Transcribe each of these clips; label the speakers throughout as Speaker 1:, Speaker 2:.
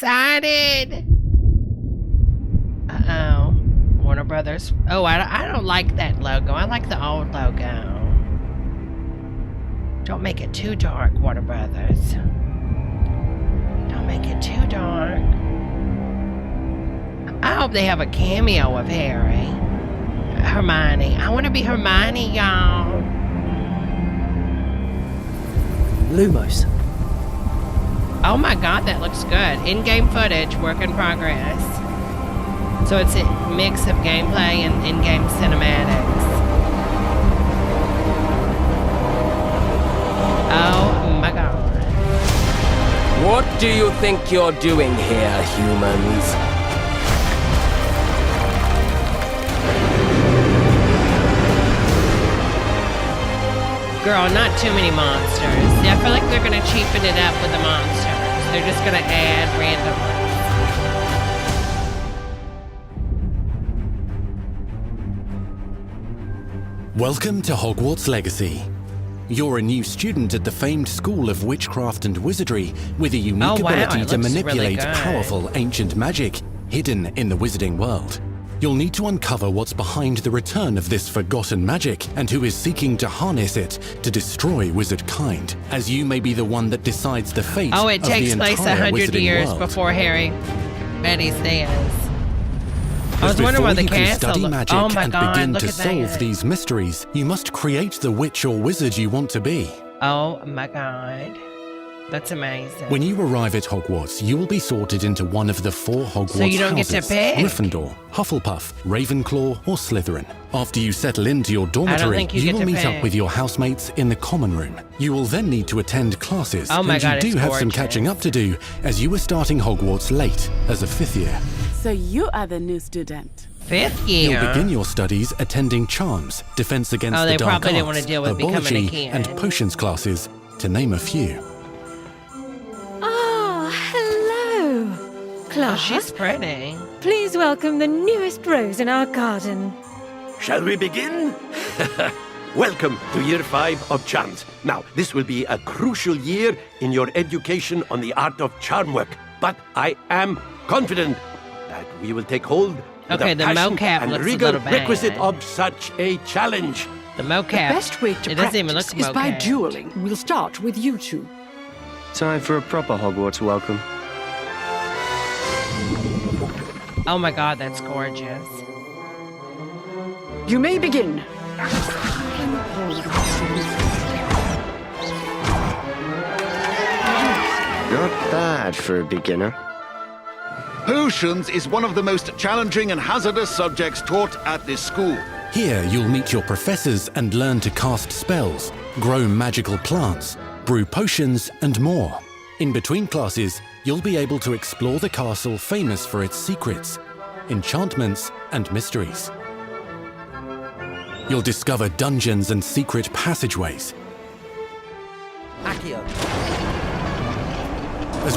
Speaker 1: excited. Uh-oh. Warner Brothers. Oh, I don't like that logo. I like the old logo. Don't make it too dark, Warner Brothers. Don't make it too dark. I hope they have a cameo of Harry. Hermione. I want to be Hermione, y'all.
Speaker 2: Lumos.
Speaker 1: Oh my god, that looks good. In-game footage, work in progress. So it's a mix of gameplay and in-game cinematics. Oh my god.
Speaker 3: What do you think you're doing here, humans?
Speaker 1: Girl, not too many monsters. I feel like they're gonna cheapen it up with the monsters. They're just gonna add random ones.
Speaker 4: Welcome to Hogwarts Legacy. You're a new student at the famed School of Witchcraft and Wizardry with a unique ability to manipulate powerful ancient magic hidden in the wizarding world. You'll need to uncover what's behind the return of this forgotten magic and who is seeking to harness it to destroy wizard kind, as you may be the one that decides the fate of the entire wizarding world.
Speaker 1: Oh, it takes place 100 years before Harry Betty stands. I was wondering why the castle.
Speaker 4: Study magic and begin to solve these mysteries, you must create the witch or wizard you want to be.
Speaker 1: Oh my god. That's amazing.
Speaker 4: When you arrive at Hogwarts, you will be sorted into one of the 4 Hogwarts houses.
Speaker 1: So you don't get to pick?
Speaker 4: Gryffindor, Hufflepuff, Ravenclaw, or Slytherin. After you settle into your dormitory, you will meet up with your housemates in the common room. You will then need to attend classes, and you do have some catching up to do, as you were starting Hogwarts late as a 5th year.
Speaker 5: So you are the new student.
Speaker 1: 5th year?
Speaker 4: You'll begin your studies attending Charms, Defense Against the Dark
Speaker 1: Arts,
Speaker 4: didn't
Speaker 1: want to deal with
Speaker 4: Herbology, and Potions classes, to name a few.
Speaker 1: Class. Oh, she's pretty.
Speaker 6: Please welcome the newest rose in our garden.
Speaker 7: Shall we begin? Welcome to Year 5 of Charms. Now, this will be a crucial year in your education on the art of charm work, but I am confident that we will take hold of the passion and rigor requisite of such a challenge.
Speaker 1: The mocap.
Speaker 8: The best way to practice is by dueling. We'll start with you two.
Speaker 9: Time for a proper Hogwarts welcome.
Speaker 1: Oh my god, that's gorgeous.
Speaker 8: You may begin.
Speaker 9: Not bad for a beginner.
Speaker 10: Potions is one of the most challenging and hazardous subjects taught at this school.
Speaker 4: Here you'll meet your professors and learn to cast spells, grow magical plants, brew potions, and more. In between classes, you'll be able to explore the castle famous for its secrets, enchantments, and mysteries. You'll discover dungeons and secret passageways, as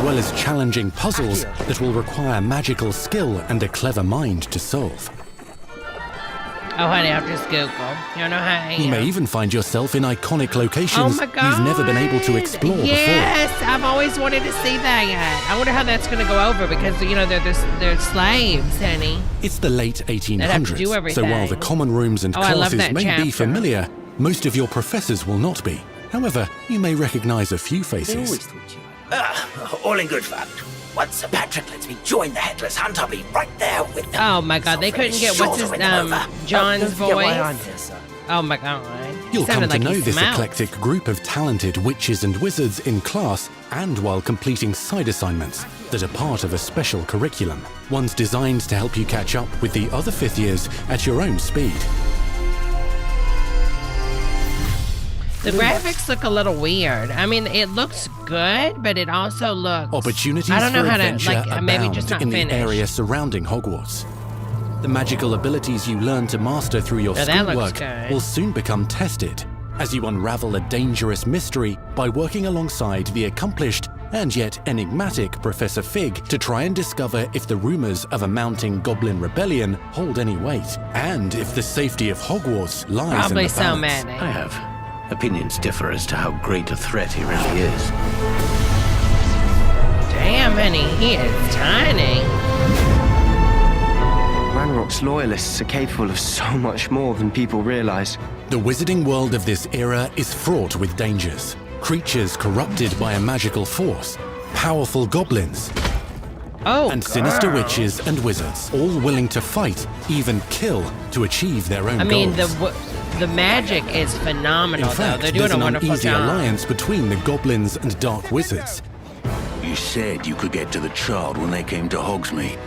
Speaker 4: well as challenging puzzles that will require magical skill and a clever mind to solve.
Speaker 1: Oh, honey, I'll just Google. You know how I am.
Speaker 4: You may even find yourself in iconic locations you've never been able to explore before.
Speaker 1: Yes, I've always wanted to see that. I wonder how that's going to go over because, you know, they're slaves, honey.
Speaker 4: It's the late 1800s, so while the common rooms and classes may be familiar, most of your professors will not be. However, you may recognize a few faces.
Speaker 11: All in good fun. Once Sir Patrick lets me join the Headless Hunt, I'll be right there with them.
Speaker 1: Oh my god, they couldn't get, what's his, John's voice? Oh my god.
Speaker 4: You'll come to know this eclectic group of talented witches and wizards in class and while completing side assignments that are part of a special curriculum. Ones designed to help you catch up with the other 5th years at your own speed.
Speaker 1: The graphics look a little weird. I mean, it looks good, but it also looks...
Speaker 4: Opportunities for adventure abound in the area surrounding Hogwarts. The magical abilities you learn to master through your schoolwork will soon become tested as you unravel a dangerous mystery by working alongside the accomplished and yet enigmatic Professor Fig to try and discover if the rumors of a mounting goblin rebellion hold any weight, and if the safety of Hogwarts lies in the balance.
Speaker 11: I have. Opinions differ as to how great a threat he really is.
Speaker 1: Damn, honey, he is tiny.
Speaker 9: Ranrock's loyalists are capable of so much more than people realize.
Speaker 4: The wizarding world of this era is fraught with dangers. Creatures corrupted by a magical force, powerful goblins, and sinister witches and wizards, all willing to fight, even kill, to achieve their own goals.
Speaker 1: I mean, the magic is phenomenal,
Speaker 4: In fact,
Speaker 1: though. They're doing
Speaker 4: there's
Speaker 1: a
Speaker 4: an
Speaker 1: wonderful
Speaker 4: uneasy
Speaker 1: job.
Speaker 4: alliance between the goblins and dark wizards.
Speaker 12: You said you could get to the child when they came to Hogsmeade.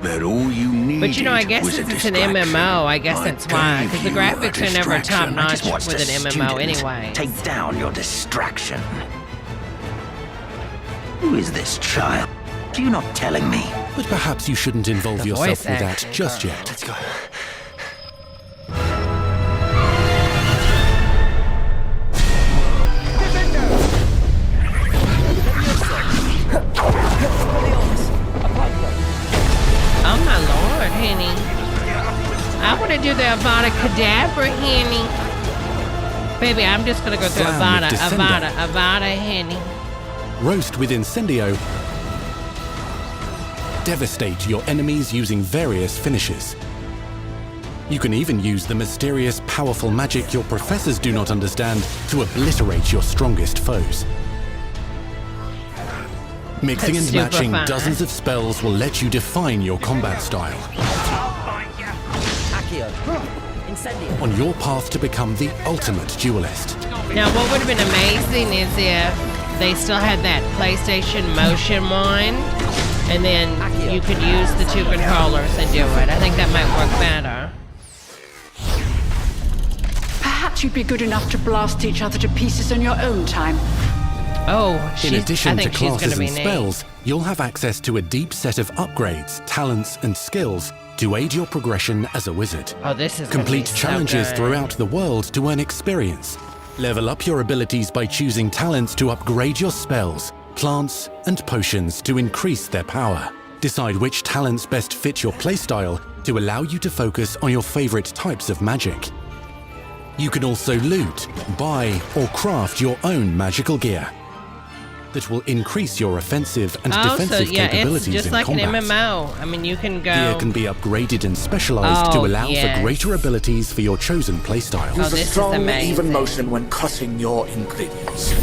Speaker 12: That all you needed
Speaker 1: But you know, I guess
Speaker 12: was
Speaker 1: since
Speaker 12: a
Speaker 1: it's an
Speaker 12: distraction.
Speaker 1: MMO, I guess that's why. Because the
Speaker 12: gave you a
Speaker 1: graphics are never
Speaker 12: distraction.
Speaker 1: top
Speaker 12: I
Speaker 1: notch
Speaker 12: just watched
Speaker 1: with
Speaker 12: a
Speaker 1: an MMO
Speaker 11: Student,
Speaker 1: anyway.
Speaker 11: take down your distraction. Who is this child? Do you not telling me?
Speaker 4: But perhaps you shouldn't involve
Speaker 1: The
Speaker 4: yourself
Speaker 1: voice
Speaker 4: with that
Speaker 1: acting.
Speaker 4: just yet.
Speaker 9: Let's go.
Speaker 1: Oh my lord, honey. I want to do the Avada Kedavra, honey. Baby, I'm just going to go through
Speaker 4: Slam
Speaker 1: Avada,
Speaker 4: with Descender.
Speaker 1: Avada, honey.
Speaker 4: Roast with Incendio. Devastate your enemies using various finishes. You can even use the mysterious, powerful magic your professors do not understand to obliterate your strongest foes. Mixing
Speaker 1: That's
Speaker 4: and
Speaker 1: super
Speaker 4: matching
Speaker 1: fun.
Speaker 4: dozens of spells will let you define your combat style on your path to become the ultimate duelist.
Speaker 1: Now, what would have been amazing is if they still had that PlayStation motion wand, and then you could use the two controllers and do it. I think that might work better.
Speaker 8: Perhaps you'd be good enough to blast each other to pieces on your own time.
Speaker 1: Oh,
Speaker 4: In
Speaker 1: I
Speaker 4: addition to
Speaker 1: think she's going
Speaker 4: classes
Speaker 1: to be
Speaker 4: and
Speaker 1: neat.
Speaker 4: spells, you'll have access to a deep set of upgrades, talents, and skills to aid your progression as a wizard.
Speaker 1: Oh, this is gonna
Speaker 4: Complete
Speaker 1: be so
Speaker 4: challenges
Speaker 1: good.
Speaker 4: throughout the world to earn experience. Level up your abilities by choosing talents to upgrade your spells, plants, and potions to increase their power. Decide which talents best fit your playstyle to allow you to focus on your favorite types of magic. You can also loot, buy, or craft your own magical gear that will increase your offensive and defensive
Speaker 1: yeah,
Speaker 4: capabilities
Speaker 1: it's just
Speaker 4: in
Speaker 1: like
Speaker 4: combat.
Speaker 1: an MMO. I mean, you can go.
Speaker 4: Gear can be upgraded and specialized to allow
Speaker 1: yes.
Speaker 4: for greater abilities for your chosen playstyle.
Speaker 1: Oh, this is amazing.
Speaker 11: even motion when cutting your ingredients.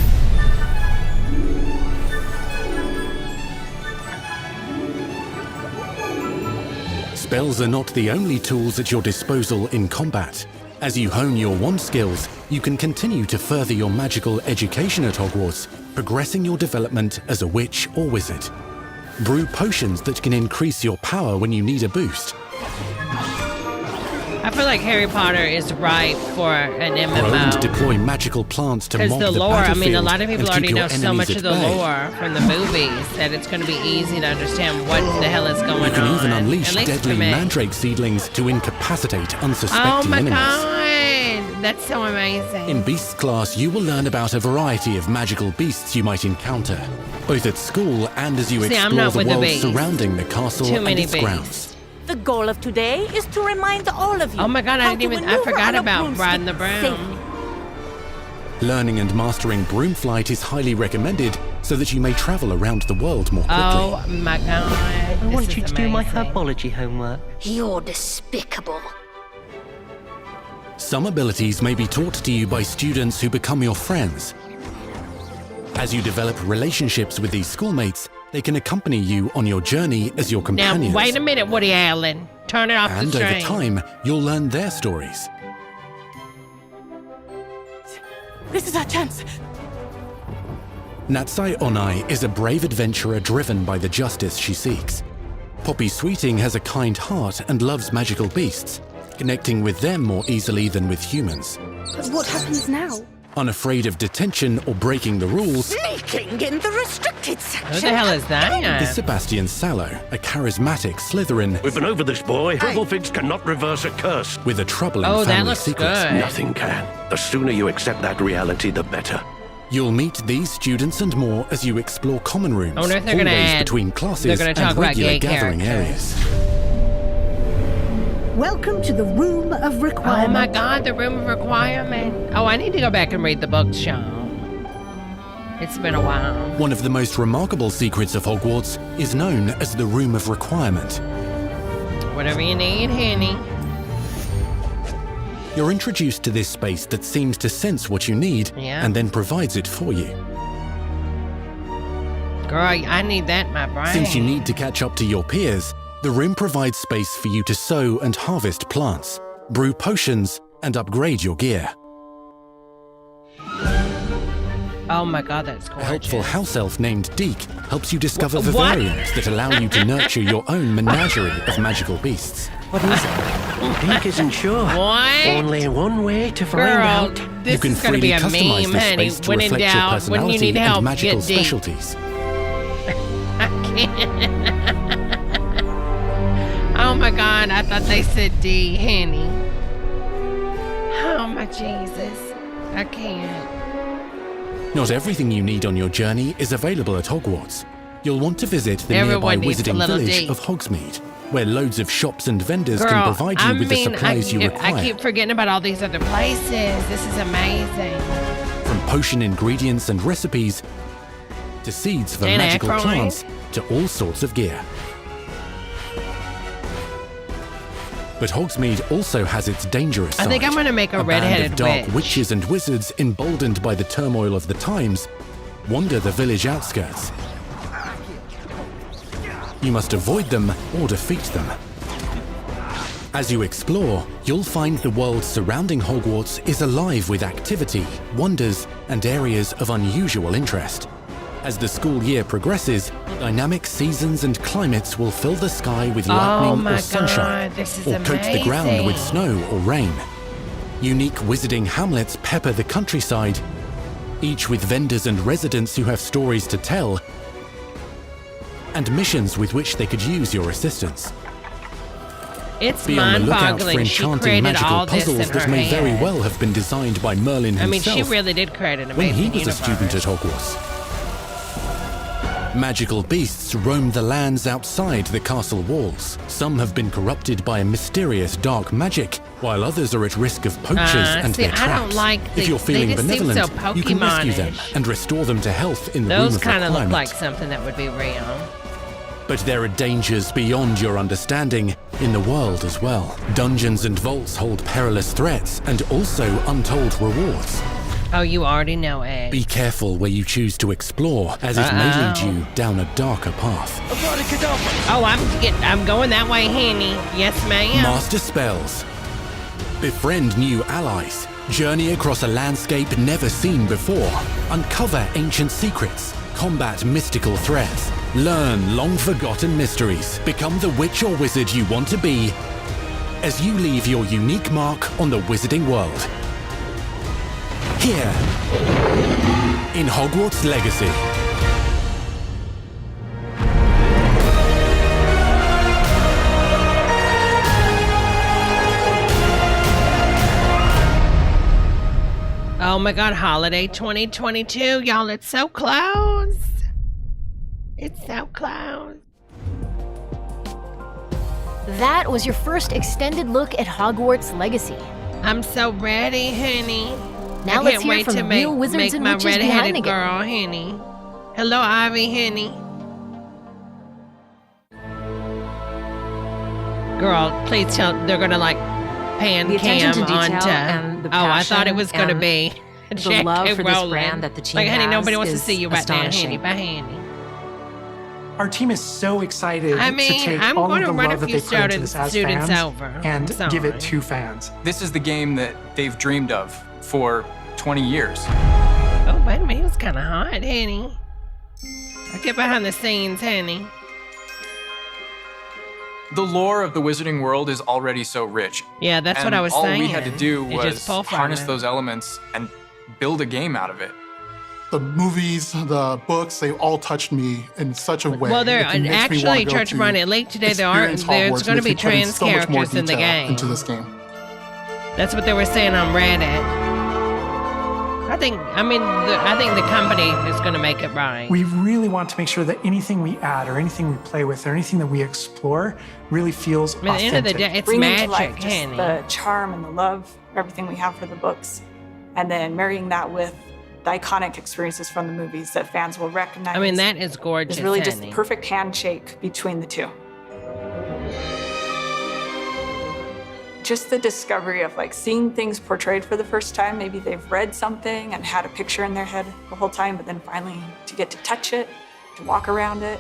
Speaker 4: Spells are not the only tools at your disposal in combat. As you hone your wand skills, you can continue to further your magical education at Hogwarts, progressing your development as a witch or wizard. Brew potions that can increase your power when you need a boost.
Speaker 1: I feel like Harry Potter is ripe for an
Speaker 4: Grow and
Speaker 1: MMO.
Speaker 4: deploy magical plants to
Speaker 1: Because
Speaker 4: mock
Speaker 1: the
Speaker 4: the
Speaker 1: lore, I
Speaker 4: battlefield
Speaker 1: mean, a lot of people
Speaker 4: and
Speaker 1: already
Speaker 4: keep
Speaker 1: know
Speaker 4: your
Speaker 1: so
Speaker 4: enemies
Speaker 1: much
Speaker 4: at
Speaker 1: of the
Speaker 4: bay.
Speaker 1: lore from the movies that it's going to be easy to understand what the hell is going on.
Speaker 4: You can even unleash
Speaker 1: At least
Speaker 4: deadly
Speaker 1: for me.
Speaker 4: mandrake seedlings to incapacitate unsuspecting
Speaker 1: Oh my
Speaker 4: enemies.
Speaker 1: god, that's so amazing.
Speaker 4: In Beasts class, you will learn about a variety of magical beasts you might encounter, both at school and as you
Speaker 1: See, I'm
Speaker 4: explore
Speaker 1: not
Speaker 4: the
Speaker 1: with the
Speaker 4: world
Speaker 1: beasts.
Speaker 4: surrounding the castle
Speaker 1: Too
Speaker 4: and
Speaker 1: many
Speaker 4: its
Speaker 1: beasts.
Speaker 4: grounds.
Speaker 13: The goal of today is to remind all of you.
Speaker 1: Oh my god, I
Speaker 13: how
Speaker 1: didn't
Speaker 13: to
Speaker 1: even, I
Speaker 13: maneuver
Speaker 1: forgot
Speaker 13: on a
Speaker 1: about
Speaker 13: broomstick
Speaker 1: riding the broom.
Speaker 13: safely.
Speaker 4: Learning and mastering broom flight is highly recommended so that you may travel around the world more quickly.
Speaker 1: Oh my god.
Speaker 2: I want you to do my herbology homework.
Speaker 14: You're despicable.
Speaker 4: Some abilities may be taught to you by students who become your friends. As you develop relationships with these schoolmates, they can accompany you on your journey as your
Speaker 1: Now,
Speaker 4: companions.
Speaker 1: wait a minute, Woody Allen. Turn it off
Speaker 4: And
Speaker 1: the
Speaker 4: over
Speaker 1: string.
Speaker 4: time, you'll learn their stories.
Speaker 5: This is our chance.
Speaker 4: Natsai Onai is a brave adventurer driven by the justice she seeks. Poppy Sweeting has a kind heart and loves magical beasts, connecting with them more easily than with humans.
Speaker 15: But what happens now?
Speaker 4: Unafraid of detention or breaking the rules
Speaker 13: Sneaking in the restricted section.
Speaker 1: Who the hell is that?
Speaker 4: is Sebastian Sallow, a charismatic Slytherin
Speaker 7: We've been over this, boy. Purplefigs cannot reverse a curse.
Speaker 4: with a troubling
Speaker 1: Oh, that
Speaker 4: family
Speaker 1: looks
Speaker 4: secret.
Speaker 1: good.
Speaker 7: Nothing can. The sooner you accept that reality, the better.
Speaker 4: You'll meet these students and more as you explore common rooms,
Speaker 1: I wonder if they're gonna
Speaker 4: hallways
Speaker 1: add-
Speaker 4: between
Speaker 1: they're
Speaker 4: classes,
Speaker 1: gonna talk
Speaker 4: and
Speaker 1: about
Speaker 4: regular
Speaker 1: gay
Speaker 4: gathering
Speaker 1: characters.
Speaker 4: areas.
Speaker 16: Welcome to the Room of Requirement.
Speaker 1: Oh my god, the Room of Requirement. Oh, I need to go back and read the books, y'all. It's been a while.
Speaker 4: One of the most remarkable secrets of Hogwarts is known as the Room of Requirement.
Speaker 1: Whatever you need, honey.
Speaker 4: You're introduced to this space that seems to sense what you need and then provides it for you.
Speaker 1: Girl, I need that in my brain.
Speaker 4: Since you need to catch up to your peers, the room provides space for you to sow and harvest plants, brew potions, and upgrade your gear.
Speaker 1: Oh my god, that's gorgeous.
Speaker 4: A helpful house elf named Deke helps you discover vivariums that allow you to nurture your own menagerie of magical beasts.
Speaker 2: What is it? Deke isn't sure.
Speaker 1: What?
Speaker 2: Only one way to find out.
Speaker 1: This
Speaker 4: you can
Speaker 1: is going to be
Speaker 4: freely
Speaker 1: a
Speaker 4: customize
Speaker 1: meme,
Speaker 4: this
Speaker 1: honey.
Speaker 4: space to
Speaker 1: When in
Speaker 4: reflect your
Speaker 1: doubt, when
Speaker 4: personality
Speaker 1: you need help,
Speaker 4: and magical
Speaker 1: get Deke.
Speaker 4: specialties.
Speaker 1: I can't. Oh my god, I thought they said D, honey. Oh my Jesus. I can't.
Speaker 4: Not everything you need on your journey is available at Hogwarts. You'll want to visit the
Speaker 1: Everyone
Speaker 4: nearby
Speaker 1: needs a
Speaker 4: wizarding
Speaker 1: little
Speaker 4: village
Speaker 1: Deke.
Speaker 4: of Hogsmeade, where loads of shops and vendors
Speaker 1: Girl,
Speaker 4: can provide you with the supplies you
Speaker 1: I
Speaker 4: require.
Speaker 1: keep forgetting about all these other places. This is amazing.
Speaker 4: From potion ingredients and recipes, to seeds for
Speaker 1: Dan
Speaker 4: magical
Speaker 1: Aykroyd.
Speaker 4: plants, to all sorts of gear. But Hogsmeade also has its dangerous side.
Speaker 1: I think I'm going to make a
Speaker 4: band
Speaker 1: redheaded
Speaker 4: of dark
Speaker 1: witch.
Speaker 4: witches and wizards, emboldened by the turmoil of the times, wander the village outskirts. You must avoid them or defeat them. As you explore, you'll find the world surrounding Hogwarts is alive with activity, wonders, and areas of unusual interest. As the school year progresses, dynamic seasons and climates will fill the sky with lightning or sunshine, or coat the ground with snow or rain. Unique wizarding hamlets pepper the countryside, each with vendors and residents who have stories to tell, and missions with which they could use your assistance.
Speaker 1: It's
Speaker 4: Be on the lookout for
Speaker 1: mind-boggling. She
Speaker 4: enchanting
Speaker 1: created
Speaker 4: magical
Speaker 1: all this in
Speaker 4: puzzles
Speaker 1: her
Speaker 4: that may very
Speaker 1: head.
Speaker 4: well have been designed by Merlin
Speaker 1: I mean,
Speaker 4: himself
Speaker 1: she really did create an
Speaker 4: when
Speaker 1: amazing
Speaker 4: he was a student at Hogwarts. Magical beasts roam the lands outside the castle walls. Some have been corrupted by a mysterious dark magic, while others are at risk of poachers and
Speaker 1: see,
Speaker 4: their traps.
Speaker 1: I don't like
Speaker 4: If you're feeling
Speaker 1: they just seem
Speaker 4: benevolent,
Speaker 1: so
Speaker 4: you can rescue them
Speaker 1: Pokemon-ish.
Speaker 4: and restore them to health in the
Speaker 1: Those
Speaker 4: Room of
Speaker 1: kind of look
Speaker 4: Requirement.
Speaker 1: like something that would be real.
Speaker 4: But there are dangers beyond your understanding in the world as well. Dungeons and vaults hold perilous threats and also untold rewards.
Speaker 1: Oh, you already know, Ed.
Speaker 4: Be careful where you choose to explore, as it may lead you down a darker path.
Speaker 1: Oh, I'm going that way, honey. Yes, ma'am.
Speaker 4: Master spells. Befriend new allies. Journey across a landscape never seen before. Uncover ancient secrets. Combat mystical threats. Learn long-forgotten mysteries. Become the witch or wizard you want to be as you leave your unique mark on the wizarding world. Here, in Hogwarts Legacy.
Speaker 1: Oh my god, holiday 2022. Y'all, it's so close. It's so close.
Speaker 15: That was your first extended look at Hogwarts Legacy.
Speaker 1: I'm so ready, honey.
Speaker 15: Now
Speaker 1: I
Speaker 15: let's
Speaker 1: can't
Speaker 15: hear
Speaker 1: wait
Speaker 15: from
Speaker 1: to
Speaker 15: the
Speaker 1: make,
Speaker 15: real wizards
Speaker 1: make
Speaker 15: and
Speaker 1: my
Speaker 15: witches behind
Speaker 1: redheaded
Speaker 15: the game.
Speaker 1: girl, honey. Hello, Ivy, honey. Girl, please tell they're gonna like pan
Speaker 17: The attention
Speaker 1: cam
Speaker 17: to detail
Speaker 1: onto.
Speaker 17: and the
Speaker 1: Oh, I thought it
Speaker 17: passion
Speaker 1: was gonna
Speaker 17: and
Speaker 1: be
Speaker 17: the
Speaker 1: J.K.
Speaker 17: love for this
Speaker 1: Rowling.
Speaker 17: brand that the team
Speaker 1: like, honey,
Speaker 17: has
Speaker 1: nobody wants to
Speaker 17: is
Speaker 1: see you right now,
Speaker 17: astonishing.
Speaker 1: honey. By honey.
Speaker 18: Our team is so excited
Speaker 1: I mean,
Speaker 18: to take
Speaker 1: I'm
Speaker 18: all of
Speaker 1: gonna
Speaker 18: the
Speaker 1: run a
Speaker 18: love that
Speaker 1: few
Speaker 18: they put into this as
Speaker 1: students
Speaker 18: fans
Speaker 1: over.
Speaker 18: and
Speaker 1: I'm
Speaker 18: give
Speaker 1: sorry.
Speaker 18: it to fans.
Speaker 19: This is the game that they've dreamed of for 20 years.
Speaker 1: Oh, wait a minute, it was kind of hot, honey. I get behind the scenes, honey.
Speaker 19: The lore of the wizarding world is already so rich.
Speaker 1: Yeah, that's
Speaker 19: and
Speaker 1: what I was
Speaker 19: all
Speaker 1: saying.
Speaker 19: we had to do
Speaker 1: It
Speaker 19: was
Speaker 1: just pull from
Speaker 19: harness
Speaker 1: it.
Speaker 19: those elements and build a game out of it.
Speaker 20: The movies, the books, they all touched me in such a way.
Speaker 1: Well, there
Speaker 20: that it makes me wanna
Speaker 1: actually,
Speaker 20: go
Speaker 1: Church
Speaker 20: to
Speaker 1: of Ronnie Lake today. There's
Speaker 20: experience Hogwarts,
Speaker 1: going to
Speaker 20: makes
Speaker 1: be
Speaker 20: me put in
Speaker 1: trans
Speaker 20: so much more
Speaker 1: characters in the
Speaker 20: detail
Speaker 1: game.
Speaker 20: into this game.
Speaker 1: That's what they were saying on Reddit. I think the company is going to make it right.
Speaker 18: We really want to make sure that anything we add or anything we play with or anything that we explore really feels
Speaker 1: I mean, at the end of the day, it's
Speaker 21: Bringing to
Speaker 1: magic,
Speaker 21: life just
Speaker 1: honey.
Speaker 21: the charm and the love, everything we have for the books, and then marrying that with
Speaker 17: the iconic experiences from the movies that fans will recognize.
Speaker 1: I mean, that is gorgeous.
Speaker 17: It's really just the perfect handshake between the two. Just the discovery of like seeing things portrayed for the first time. Maybe they've read something and had a picture in their head the whole time, but then finally to get to touch it, to walk around it.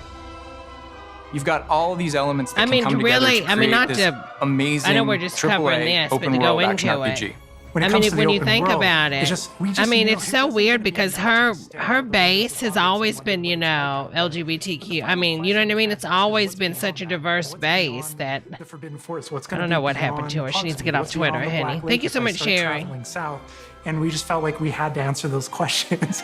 Speaker 19: You've got all these elements that can come
Speaker 1: really,
Speaker 19: together to create
Speaker 1: not
Speaker 19: this
Speaker 1: to,
Speaker 19: amazing
Speaker 1: I know we're just covering
Speaker 19: AAA
Speaker 1: this, but
Speaker 19: open
Speaker 1: to go
Speaker 19: world
Speaker 1: into
Speaker 19: action
Speaker 1: it.
Speaker 19: RPG.
Speaker 1: When you think about it, it's so weird because her base has always been, you know, LGBTQ. I mean, you know what I mean? It's always been such a diverse base that I don't know what happened to her. She needs to get off Twitter, Henny. Thank you so much, Sherry.
Speaker 18: South, and we just felt like we had to answer those questions.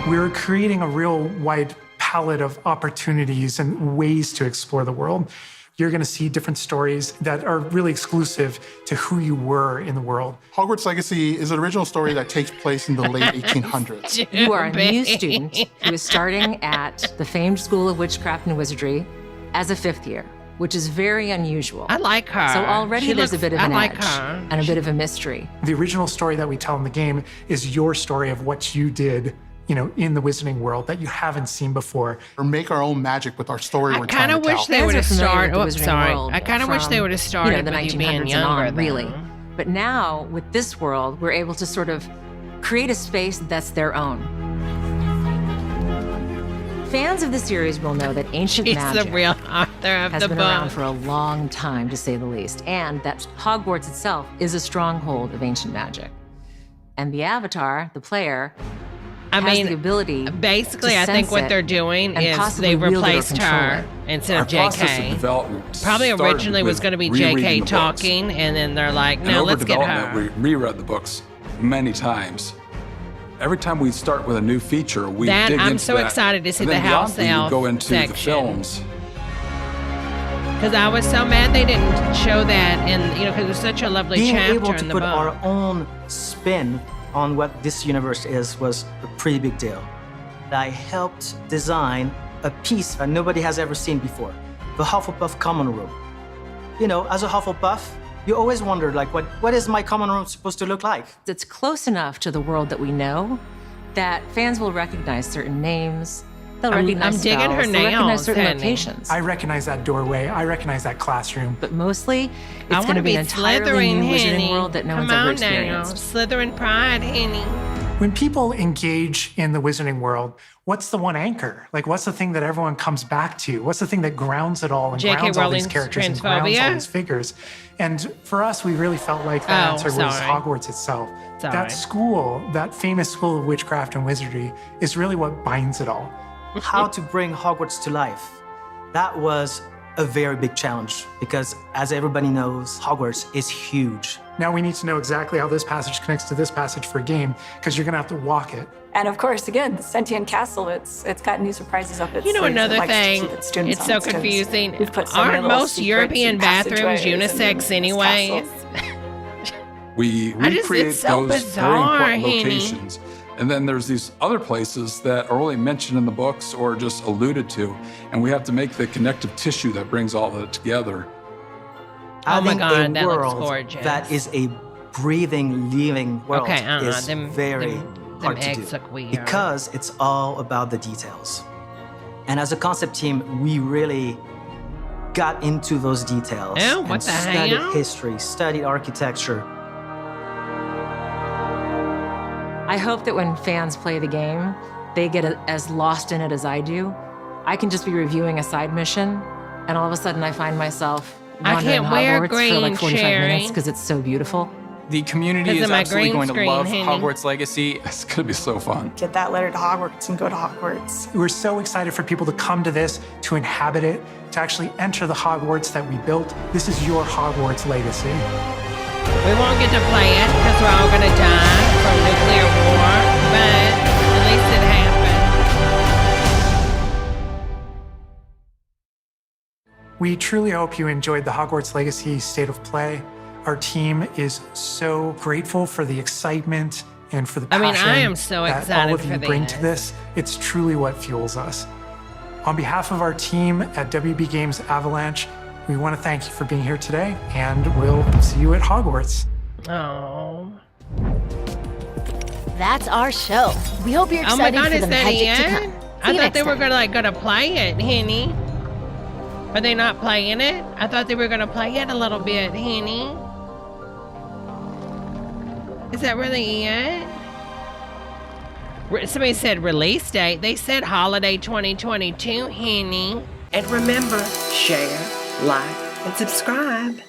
Speaker 18: We were creating a real wide palette of opportunities and ways to explore the world. You're going to see different stories that are really exclusive to who you were in the world.
Speaker 20: Hogwarts Legacy is an original story that takes place in the late 1800s.
Speaker 21: You are a new student who is starting at the famed School of Witchcraft and Wizardry as a 5th year, which is very unusual.
Speaker 1: I like her.
Speaker 21: So already there's a bit of an edge
Speaker 1: her.
Speaker 21: And a bit of a mystery.
Speaker 18: The original story that we tell in the game is your story of what you did, you know, in the Wizarding world that you haven't seen before.
Speaker 20: Or make our own magic with our story we're trying to tell.
Speaker 1: I kind of wish they would have started.
Speaker 21: Oh, sorry.
Speaker 1: I kind of wish they would have started
Speaker 21: the
Speaker 1: with you
Speaker 21: 1900s
Speaker 1: being
Speaker 21: and
Speaker 1: younger.
Speaker 21: on, really. But now, with this world, we're able to sort of create a space that's their own. Fans of the series will know that ancient magic
Speaker 1: the real author of
Speaker 21: has
Speaker 1: the
Speaker 21: been
Speaker 1: book.
Speaker 21: around for a long time, to say the least, and that Hogwarts itself is a stronghold of ancient magic. And the Avatar, the player, has the ability
Speaker 1: basically,
Speaker 21: to
Speaker 1: I think
Speaker 21: sense
Speaker 1: what
Speaker 21: it
Speaker 1: they're doing
Speaker 21: and
Speaker 1: is
Speaker 21: possibly
Speaker 1: they
Speaker 21: wield it or
Speaker 1: replaced
Speaker 21: control
Speaker 1: her
Speaker 21: it.
Speaker 1: instead of
Speaker 22: Process of
Speaker 1: JK.
Speaker 22: development
Speaker 1: Probably
Speaker 22: started
Speaker 1: originally was
Speaker 22: with
Speaker 1: going to be
Speaker 22: rereading
Speaker 1: JK
Speaker 22: the books.
Speaker 1: talking, and then they're like,
Speaker 22: And
Speaker 1: no,
Speaker 22: over
Speaker 1: let's get
Speaker 22: development,
Speaker 1: her.
Speaker 22: we reread the books many times. Every time we start with a new feature, we
Speaker 1: That-
Speaker 22: dig
Speaker 1: I'm
Speaker 22: into
Speaker 1: so
Speaker 22: that.
Speaker 1: excited to see
Speaker 22: And
Speaker 1: the
Speaker 22: then
Speaker 1: house
Speaker 22: beyond that,
Speaker 1: elf
Speaker 22: you go into
Speaker 1: section.
Speaker 22: the films.
Speaker 1: Because I was so mad they didn't show that, and you know, because it was such a lovely
Speaker 23: Being
Speaker 1: chapter
Speaker 23: able to
Speaker 1: in the
Speaker 23: put
Speaker 1: book.
Speaker 23: our own spin on what this universe is was a pretty big deal. I helped design a piece that nobody has ever seen before, the Hufflepuff common room. You know, as a Hufflepuff, you always wondered, like, what is my common room supposed to look like?
Speaker 21: It's close enough to the world that we know that fans will recognize certain names. They'll recognize
Speaker 1: I'm digging her
Speaker 21: spells, they'll recognize
Speaker 1: nails,
Speaker 21: certain
Speaker 1: Henny.
Speaker 21: locations.
Speaker 18: I recognize that doorway. I recognize that classroom.
Speaker 21: But mostly,
Speaker 1: I
Speaker 21: it's going to be an entirely
Speaker 1: Slytherin,
Speaker 21: new Wizarding
Speaker 1: Henny.
Speaker 21: world that no
Speaker 1: Come
Speaker 21: one's ever
Speaker 1: on
Speaker 21: experienced.
Speaker 1: now, Slytherin pride, Henny.
Speaker 18: When people engage in the Wizarding world, what's the one anchor? Like, what's the thing that everyone comes back to? What's the thing that grounds it all and
Speaker 1: J.K.
Speaker 18: grounds all these
Speaker 1: Rowling's
Speaker 18: characters and grounds all
Speaker 1: transphobia?
Speaker 18: these figures? And for us, we really felt like the
Speaker 1: Oh,
Speaker 18: answer was
Speaker 1: sorry.
Speaker 18: Hogwarts itself.
Speaker 1: Sorry.
Speaker 18: That school, that famous school of witchcraft and wizardry, is really what binds it all.
Speaker 23: How to bring Hogwarts to life. That was a very big challenge because, as everybody knows, Hogwarts is huge.
Speaker 18: Now we need to know exactly how this passage connects to this passage for a game, because you're going to have to walk it.
Speaker 17: And of course, again, the Sentient Castle, it's got new surprises up its
Speaker 1: You know,
Speaker 17: sleeves. It
Speaker 1: another
Speaker 17: likes to
Speaker 1: thing,
Speaker 17: keep its students
Speaker 1: it's so
Speaker 17: honest 'cause
Speaker 1: confusing.
Speaker 17: we've put so many
Speaker 1: Aren't
Speaker 17: little
Speaker 1: most
Speaker 17: secrets
Speaker 1: European
Speaker 17: and
Speaker 1: bathrooms
Speaker 17: passageways in
Speaker 1: unisex
Speaker 17: this
Speaker 1: anyway?
Speaker 17: castle.
Speaker 22: We
Speaker 1: I just-
Speaker 22: recreate
Speaker 1: it's so
Speaker 22: those
Speaker 1: bizarre,
Speaker 22: very important
Speaker 1: Henny.
Speaker 22: locations. And then there's these other places that are only mentioned in the books or just alluded to. And we have to make the connective tissue that brings all of it together.
Speaker 1: Oh my
Speaker 23: Having
Speaker 1: God,
Speaker 23: a
Speaker 1: that looks
Speaker 23: world
Speaker 1: gorgeous.
Speaker 23: that is a breathing, living world
Speaker 1: Okay,
Speaker 23: is
Speaker 1: them
Speaker 23: very hard to
Speaker 1: eggs
Speaker 23: do
Speaker 1: look weird.
Speaker 23: because it's all about the details. And as a concept team, we really got into those details
Speaker 1: Oh, what
Speaker 23: and
Speaker 1: the
Speaker 23: studied
Speaker 1: hell?
Speaker 23: history, studied architecture.
Speaker 21: I hope that when fans play the game, they get as lost in it as I do. I can just be reviewing a side mission, and all of a sudden I find myself
Speaker 1: I
Speaker 21: wandering
Speaker 1: can't wear
Speaker 21: Hogwarts for
Speaker 1: green,
Speaker 21: like 45
Speaker 1: Sherry.
Speaker 21: minutes because it's so beautiful.
Speaker 19: The community
Speaker 1: 'Cause
Speaker 19: is
Speaker 1: of my
Speaker 19: absolutely
Speaker 1: green
Speaker 19: going to
Speaker 1: screen,
Speaker 19: love
Speaker 1: Henny.
Speaker 19: Hogwarts Legacy.
Speaker 22: It's going to be so fun.
Speaker 17: Get that letter to Hogwarts and go to Hogwarts.
Speaker 18: We're so excited for people to come to this, to inhabit it, to actually enter the Hogwarts that we built. This is your Hogwarts legacy.
Speaker 1: We won't get to play it because we're all going to die from nuclear war, but at least it happened.
Speaker 18: We truly hope you enjoyed the Hogwarts Legacy State of Play. Our team is so grateful for the excitement and for the
Speaker 1: I
Speaker 18: passion
Speaker 1: mean, I am so
Speaker 18: that
Speaker 1: excited
Speaker 18: all of
Speaker 1: for
Speaker 18: you bring to this. It's truly what fuels us. On behalf of our team at WB Games Avalanche, we want to thank you for being here today, and we'll see you at Hogwarts.
Speaker 1: Oh.
Speaker 15: That's our show. We hope you're excited
Speaker 1: oh my God,
Speaker 15: for the magic to come.
Speaker 1: I thought they were gonna play it, Henny. Are they not playing it? I thought they were gonna play it a little bit, Henny. Is that really it? Somebody said release date. They said holiday 2022, Henny.
Speaker 3: And remember, share, like, and subscribe.